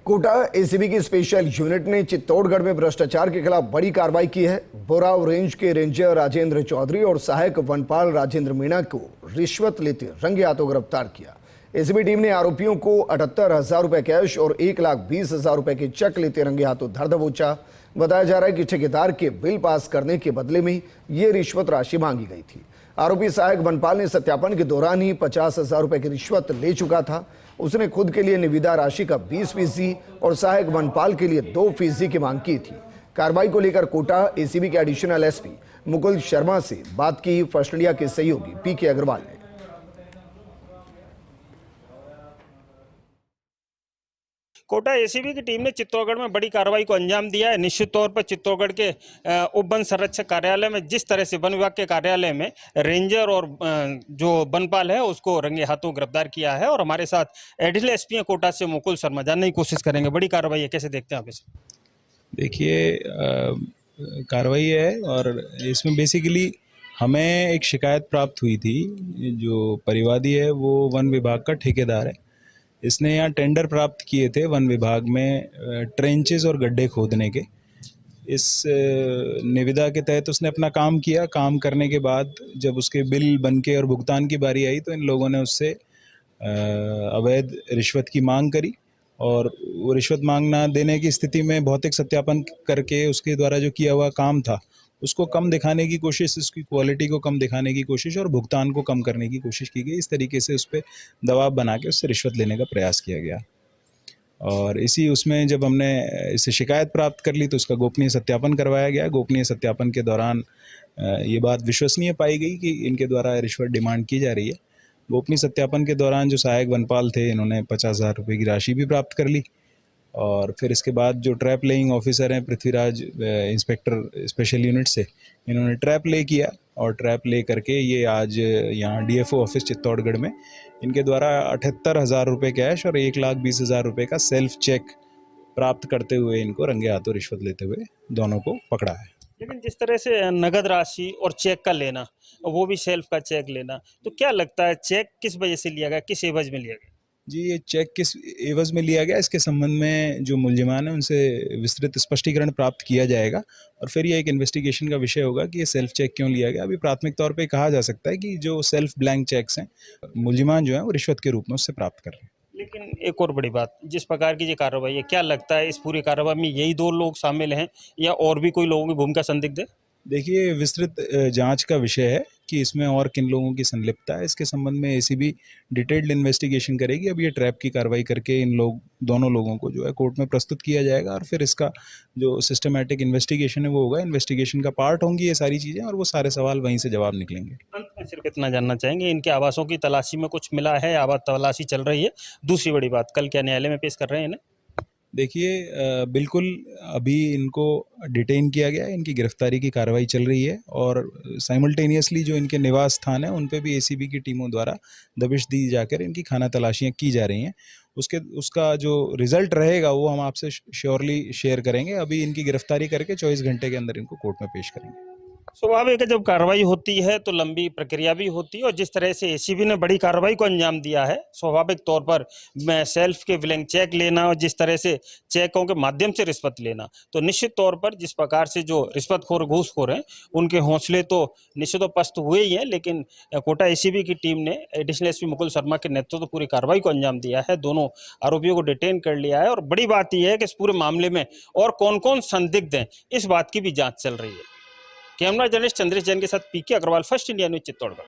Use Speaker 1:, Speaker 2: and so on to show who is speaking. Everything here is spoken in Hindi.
Speaker 1: कोटा एसीबी की स्पेशल यूनिट ने चित्तौड़गढ़ में भ्रष्टाचार के खिलाफ बड़ी कार्रवाई की है। बोराव रेंज के रेंजर राजेंद्र चौधरी और सहायक वनपाल राजेंद्र मीणा को रिश्वत लेते रंगे हाथों गिरफ्तार किया। एसीबी टीम ने आरोपियों को 78,000 रुपए कैश और 1,20,000 रुपए के चेक लेते रंगे हाथों धर दबोचा। बताया जा रहा है कि ठेकेदार के बिल पास करने के बदले में ये रिश्वत राशि मांगी गई थी। आरोपी सहायक वनपाल ने सत्यापन के दौरान ही 50,000 रुपए की रिश्वत ले चुका था। उसने खुद के लिए निविदा राशि का 20% और सहायक वनपाल के लिए 2% की मांग की थी। कार्रवाई को लेकर कोटा एसीबी के एडिशनल एसपी मुकुल शर्मा से बात की फर्स्ट इंडिया के सहयोगी पीके अग्रवाल ने।
Speaker 2: कोटा एसीबी की टीम ने चित्तौड़गढ़ में बड़ी कार्रवाई को अंजाम दिया है। निश्चित तौर पर चित्तौड़गढ़ के उप वन संरक्षक कार्यालय में जिस तरह से वन विभाग के कार्यालय में रेंजर और जो वनपाल है उसको रंगे हाथों गिरफ्तार किया है। और हमारे साथ एडिशनल एसपी कोटा से मुकुल शर्मा जानने की कोशिश करेंगे। बड़ी कार्रवाई है, कैसे देखते हैं आप इसे?
Speaker 3: देखिए, कार्रवाई है और इसमें बेसिकली हमें एक शिकायत प्राप्त हुई थी। जो परिवादी है वो वन विभाग का ठेकेदार है। इसने यहाँ टेंडर प्राप्त किए थे वन विभाग में ट्रेंचेस और गड्ढे खोदने के। इस निविदा के तहत उसने अपना काम किया। काम करने के बाद जब उसके बिल बनके और भुगतान की बारी आई तो इन लोगों ने उससे अवैध रिश्वत की मांग करी और वो रिश्वत मांग ना देने की स्थिति में भौतिक सत्यापन करके उसके द्वारा जो किया हुआ काम था उसको कम दिखाने की कोशिश, उसकी क्वालिटी को कम दिखाने की कोशिश और भुगतान को कम करने की कोशिश की गई। इस तरीके से उस पर दबाव बना के उससे रिश्वत लेने का प्रयास किया गया। और इसी उसमें जब हमने इससे शिकायत प्राप्त कर ली तो उसका गोपनीय सत्यापन करवाया गया। गोपनीय सत्यापन के दौरान ये बात विश्वसनीय पाई गई कि इनके द्वारा रिश्वत डिमांड की जा रही है। गोपनीय सत्यापन के दौरान जो सहायक वनपाल थे इन्होंने 50,000 रुपये की राशि भी प्राप्त कर ली। और फिर इसके बाद जो ट्रैप लेइंग ऑफिसर हैं पृथ्वीराज इंस्पेक्टर स्पेशल यूनिट से, इन्होंने ट्रैप ले किया और ट्रैप ले करके ये आज यहाँ डीएफओ ऑफिस चित्तौड़गढ़ में इनके द्वारा 78,000 रुपये कैश और 1,20,000 रुपये का सेल्फ चेक प्राप्त करते हुए इनको रंगे हाथों रिश्वत लेते हुए दोनों को पकड़ा है।
Speaker 2: लेकिन जिस तरह से नगद राशि और चेक का लेना, वो भी सेल्फ का चेक लेना, तो क्या लगता है चेक किस वजह से लिया गया, किस एवज में लिया गया?
Speaker 3: जी, ये चेक किस एवज में लिया गया इसके संबंध में जो मुल्जिमान है उनसे विस्तृत स्पष्टीकरण प्राप्त किया जाएगा और फिर ये एक इन्वेस्टिगेशन का विषय होगा कि ये सेल्फ चेक क्यों लिया गया। अभी प्राथमिक तौर पे कहा जा सकता है कि जो सेल्फ ब्लैंक चेक्स हैं मुल्जिमान जो हैं वो रिश्वत के रूप में उससे प्राप्त कर रहे हैं।
Speaker 2: लेकिन एक और बड़ी बात, जिस प्रकार की ये कार्रवाई है, क्या लगता है इस पूरी कार्रवाई में यही 2 लोग शामिल हैं या और भी कोई लोगों की भूमिका संदिग्ध है?
Speaker 3: देखिए, विस्तृत जांच का विषय है कि इसमें और किन लोगों की संलिप्तता है। इसके संबंध में एसीबी डिटेल्ड इन्वेस्टिगेशन करेगी। अब ये ट्रैप की कार्रवाई करके दोनों लोगों को जो है कोर्ट में प्रस्तुत किया जाएगा और फिर इसका जो सिस्टमैटिक इन्वेस्टिगेशन है वो होगा। इन्वेस्टिगेशन का पार्ट होंगी ये सारी चीज़ें और वो सारे सवाल वहीं से जवाब निकलेंगे।
Speaker 2: अंत में सिर्फ इतना जानना चाहेंगे, इनके आवासों की तलाशी में कुछ मिला है? आवास तलाशी चल रही है। दूसरी बड़ी बात, कल क्या न्यायालय में पेश कर रहे हैं इन्हें?
Speaker 3: देखिए, बिल्कुल अभी इनको डिटेन किया गया है, इनकी गिरफ्तारी की कार्रवाई चल रही है और साइमल्टेनियसली जो इनके निवास स्थान है उन पे भी एसीबी की टीमों द्वारा दबिश दी जाकर इनकी खाना तलाशियां की जा रही हैं। उसका जो रिजल्ट रहेगा वो हम आपसे श्योरली शेयर करेंगे। अभी इनकी गिरफ्तारी करके 24 घंटे के अंदर इनको कोर्ट में पेश करेंगे।
Speaker 2: स्वाभाविक है, जब कार्रवाई होती है तो लंबी प्रक्रिया भी होती है और जिस तरह से एसीबी ने बड़ी कार्रवाई को अंजाम दिया है, स्वाभाविक तौर पर मैं सेल्फ के ब्लैंक चेक लेना और जिस तरह से चेकों के माध्यम से रिश्वत लेना, तो निश्चित तौर पर जिस प्रकार से जो रिश्वतखोर घूसखोर हैं उनके हौसले तो निश्चित पस्त हुए ही हैं। लेकिन कोटा एसीबी की टीम ने एडिशनल एसपी मुकुल शर्मा के नेतृत्व पूरी कार्रवाई को अंजाम दिया है। दोनों आरोपियों को डिटेन कर लिया है और बड़ी बात यह है कि इस पूरे मामले में और कौन कौन संदिग्ध हैं इस बात की भी जाँच चल रही है। कैमरा जर्नलिस्ट चंद्रेश जैन के साथ PK Agarwal, First India News, Chittorgarh.